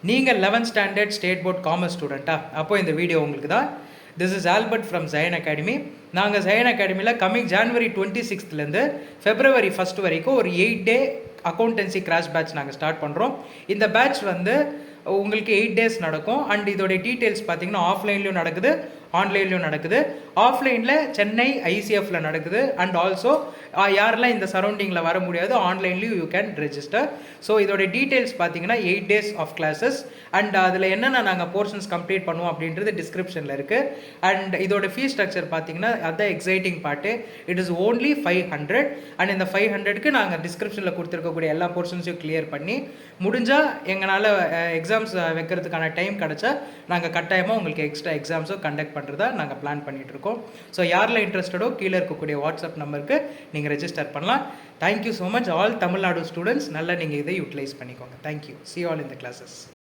நீங்கள் 11th standard state board commerce ஸ்டூடெண்ட்டா? அப்போ இந்த வீடியோ உங்களுக்கு தான். This is Albert from Jayan Academy. நாங்கள் ஜயன் அகாடமியில் கம்மிங் ஜான்வரி 26லேருந்து ஃபெப்ரவரி 1 வரைக்கும் ஒரு 8 டே அக்கௌண்டன்சி கிராஷ் பேட்ச் நாங்கள் ஸ்டார்ட் பண்ணுறோம். இந்த பேட்ச் வந்து உங்களுக்கு 8 டேஸ் நடக்கும். அண்ட் இதோடைய டீட்டெயில்ஸ் பார்த்தீங்கன்னா ஆஃப்லைன்லையும் நடக்குது, ஆன்லைன்லையும் நடக்குது. ஆஃப்லைனில் சென்னை ஐசிஎஃப்ல நடக்குது. அண்ட் ஆல்சோ யாரெல்லாம் இந்த சரௌண்டிங்கில் வர முடியாது, ஆன்லைன்லையும் யூ கேன் ரெஜிஸ்டர். ஸோ இதோடைய டீட்டெயில்ஸ் பார்த்தீங்கன்னா 8 டேஸ் ஆஃப் கிளாஸஸ். அண்ட் அதில் என்னென்ன நாங்கள் போர்ஷன்ஸ் கம்ப்ளீட் பண்ணுவோம் அப்படின்றது டிஸ்கிரிப்ஷனில் இருக்குது. அண்ட் இதோட ஃபீஸ் ஸ்ட்ரக்சர் பார்த்தீங்கன்னா அதுதான் exciting part. It is only 500. And இந்த 500க்கு நாங்கள் டிஸ்கிரிப்ஷனில் கொடுத்துருக்கக்கூடிய எல்லா போர்ஷன்ஸையும் கிளியர் பண்ணி முடிஞ்சால் எங்களால் எக்ஸாம்ஸ் வைக்கிறதுக்கான டைம் கிடச்சா நாங்கள் கட்டாயமாக உங்களுக்கு எக்ஸ்ட்ரா எக்ஸாம்ஸும் கண்டக்ட் பண்ணுறதா நாங்கள் பிளான் பண்ணிகிட்ருக்கோம். ஸோ யாரில் இன்ட்ரெஸ்டடோ கீழே இருக்கக்கூடிய வாட்ஸ்அப் நம்பருக்கு நீங்கள் ரெஜிஸ்டர் பண்ணலாம். Thank you so much all Tamil Nadu students. நல்லா நீங்கள் இதை யூட்டிலைஸ் பண்ணிக்கோங்க. Thank you. C all in the classes.